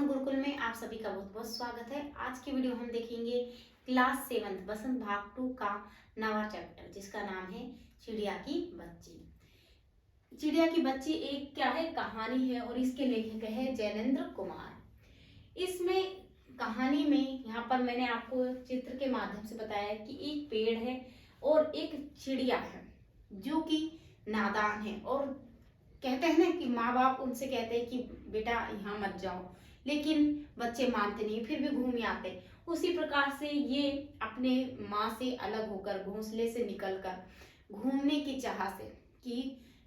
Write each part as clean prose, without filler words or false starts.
अपना गुरुकुल में आप सभी का बहुत बहुत स्वागत है। आज की वीडियो हम देखेंगे क्लास 7 बसंत भाग 2 का नवा चैप्टर जिसका नाम है चिड़िया की बच्ची। चिड़िया की बच्ची एक क्या है कहानी है और इसके लेखक है जैनेंद्र कुमार। इसमें कहानी में यहाँ पर मैंने आपको चित्र के माध्यम से बताया कि एक पेड़ है और एक चिड़िया है जो कि नादान है और कहते हैं ना कि माँ बाप उनसे कहते हैं कि बेटा यहाँ मत जाओ, लेकिन बच्चे मानते नहीं, फिर भी घूम आते। उसी प्रकार से ये अपने माँ से अलग होकर घोंसले से निकलकर घूमने की चाह से कि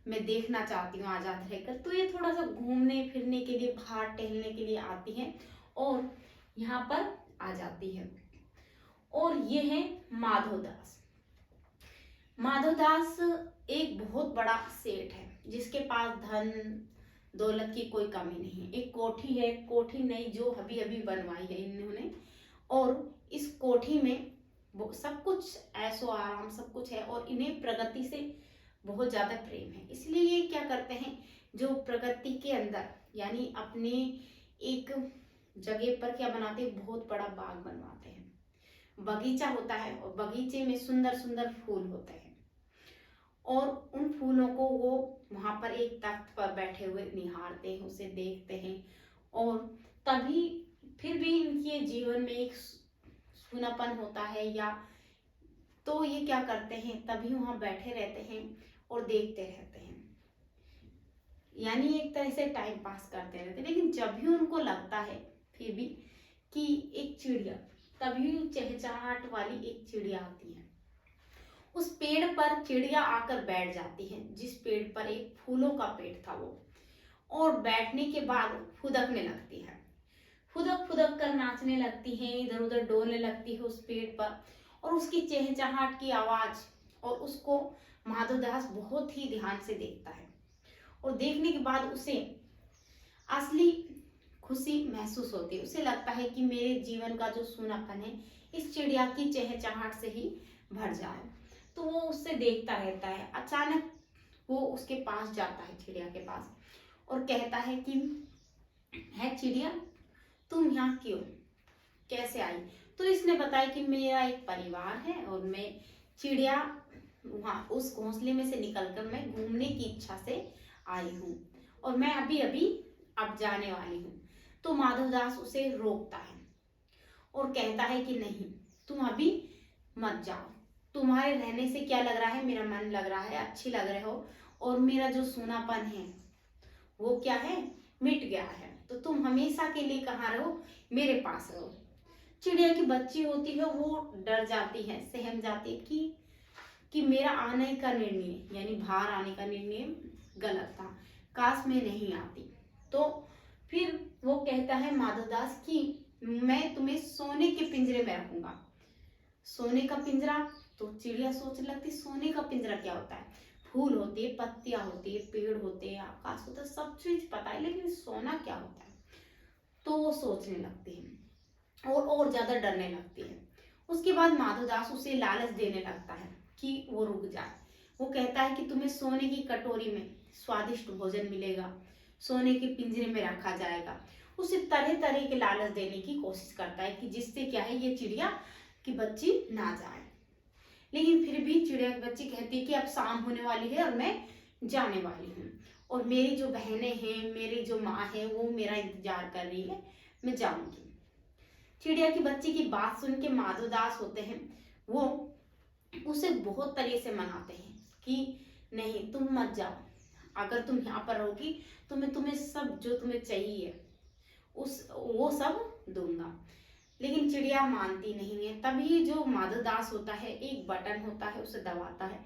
मैं देखना चाहती हूँ आजाद रहकर, तो ये थोड़ा सा घूमने फिरने के लिए बाहर टहलने के लिए आती है और यहाँ पर आ जाती है। और ये है माधवदास। माधवदास एक बहुत बड़ा सेठ है जिसके पास धन दौलत की कोई कमी नहीं है। एक कोठी है, कोठी नई जो अभी अभी बनवाई है इन्होंने, और इस कोठी में वो सब कुछ ऐशो आराम सब कुछ है और इन्हें प्रगति से बहुत ज्यादा प्रेम है। इसलिए ये क्या करते हैं, जो प्रगति के अंदर यानी अपने एक जगह पर क्या बनाते हैं, बहुत बड़ा बाग बनवाते हैं। बगीचा होता है और बगीचे में सुंदर सुंदर फूल होते हैं और उन फूलों को वो वहां पर एक तख्त पर बैठे हुए निहारते हैं, उसे देखते हैं। और तभी फिर भी इनके जीवन में एक सूनापन होता है, या तो ये क्या करते हैं, तभी वहां बैठे रहते हैं और देखते रहते हैं, यानी एक तरह से टाइम पास करते रहते हैं। लेकिन जब भी उनको लगता है फिर भी कि एक चिड़िया, तभी चहचहाट वाली एक चिड़िया आती है। उस पेड़ पर चिड़िया आकर बैठ जाती है, जिस पेड़ पर एक फूलों का पेड़ था वो, और बैठने के बाद फुदकने लगती है, फुदक फुदक कर नाचने लगती है, इधर उधर डोलने लगती है उस पेड़ पर। और उसकी चहचहाट की आवाज और उसको माधवदास बहुत ही ध्यान से देखता है और देखने के बाद उसे असली खुशी महसूस होती है। उसे लगता है कि मेरे जीवन का जो सूनापन है इस चिड़िया की चहचहाट से ही भर जाए। तो वो उससे देखता रहता है। अचानक वो उसके पास जाता है, चिड़िया के पास, और कहता है कि है चिड़िया, तुम यहाँ क्यों, कैसे आई? तो इसने बताया कि मेरा एक परिवार है और मैं चिड़िया वहां उस घोंसले में से निकलकर मैं घूमने की इच्छा से आई हूँ और मैं अभी अभी अब जाने वाली हूँ। तो माधवदास उसे रोकता है और कहता है कि नहीं, तुम अभी मत जाओ, तुम्हारे रहने से क्या लग रहा है, मेरा मन लग रहा है, अच्छी लग रहे हो, और मेरा जो सूनापन है वो क्या है, मिट गया है। तो तुम हमेशा के लिए कहाँ रहो, मेरे पास रहो। चिड़िया की बच्ची होती है, वो डर जाती है, सहम जाती है कि मेरा आने का निर्णय यानी बाहर आने का निर्णय गलत था, काश मैं नहीं आती। तो फिर वो कहता है माधवदास कि मैं तुम्हें सोने के पिंजरे में रखूंगा। सोने का पिंजरा, तो चिड़िया सोचने लगती सोने का पिंजरा क्या होता है, फूल होते हैं, पत्तियां होती है, पेड़ होते हैं, आकाश होता है, सब चीज पता है, लेकिन सोना क्या होता है। तो वो सोचने लगती है और ज्यादा डरने लगती है। उसके बाद माधवदास उसे लालच देने लगता है कि वो रुक जाए। वो कहता है कि तुम्हें सोने की कटोरी में स्वादिष्ट भोजन मिलेगा, सोने के पिंजरे में रखा जाएगा। उसे तरह तरह के लालच देने की कोशिश करता है कि जिससे क्या है, ये चिड़िया की बच्ची ना जाए। लेकिन फिर भी चिड़िया की बच्ची कहती है कि अब शाम होने वाली है और मैं जाने वाली हूँ, और मेरी जो बहनें हैं, मेरी जो माँ है, वो मेरा इंतजार कर रही है, मैं जाऊंगी। चिड़िया की बच्ची की बात सुन के माधवदास होते हैं, वो उसे बहुत तरह से मनाते हैं कि नहीं, तुम मत जाओ, अगर तुम यहाँ पर रहोगी तो मैं तुम्हें सब जो तुम्हें चाहिए वो सब दूंगा। लेकिन चिड़िया मानती नहीं है। तभी जो माधवदास होता है, एक बटन होता है, उसे दबाता है,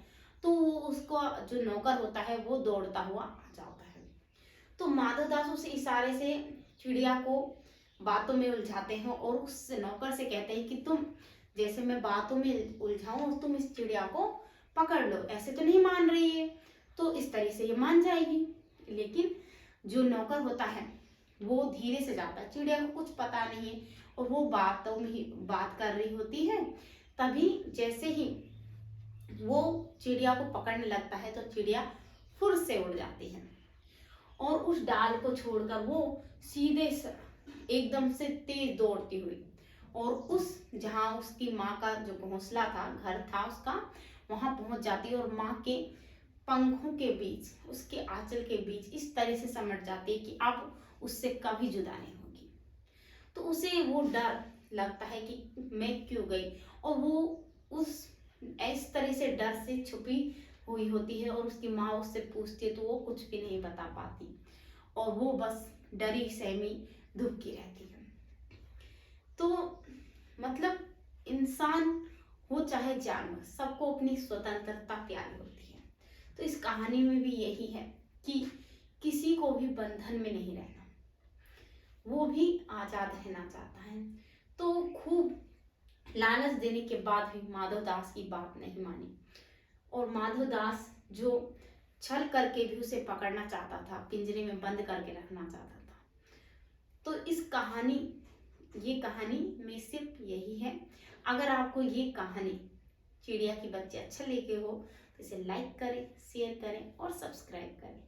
तो वो उसको जो नौकर होता है वो दौड़ता हुआ आ जाता है। तो माधवदास उस इशारे से चिड़िया को बातों में उलझाते हैं और उस नौकर से कहते हैं कि तुम जैसे मैं बातों में उलझाऊं, तुम इस चिड़िया को पकड़ लो, ऐसे तो नहीं मान रही है, तो इस तरह से ये मान जाएगी। लेकिन जो नौकर होता है वो धीरे से जाता है, चिड़िया को कुछ पता नहीं है और वो बातों में ही बात कर रही होती है। तभी जैसे ही वो चिड़िया को पकड़ने लगता है तो चिड़िया फुर से उड़ जाती है और उस डाल को छोड़कर वो सीधे एकदम से तेज दौड़ती हुई, और उस जहाँ उसकी माँ का जो घोंसला था, घर था उसका, वहां पहुंच जाती है और माँ के पंखों के बीच, उसके आंचल के बीच इस तरह से समट जाती है कि अब उससे कभी जुदा नहीं होगी। तो उसे वो डर लगता है कि मैं क्यों गई, और वो उस इस तरह से डर से छुपी हुई होती है, और उसकी माँ उससे पूछती है तो वो कुछ भी नहीं बता पाती, और वो बस डरी सहमी दुबकी रहती है। तो मतलब इंसान हो चाहे जानवर, सबको अपनी स्वतंत्रता प्यारी होती है। तो इस कहानी में भी यही है कि किसी को भी बंधन में नहीं रहना, वो भी आजाद रहना चाहता है। तो खूब लालच देने के बाद भी माधव दास की बात नहीं मानी, और माधव दास जो छल करके भी उसे पकड़ना चाहता था, पिंजरे में बंद करके रखना चाहता था। तो ये कहानी में सिर्फ यही है। अगर आपको ये कहानी चिड़िया की बच्चे अच्छा लगे हो तो इसे लाइक करें, शेयर करें और सब्सक्राइब करें।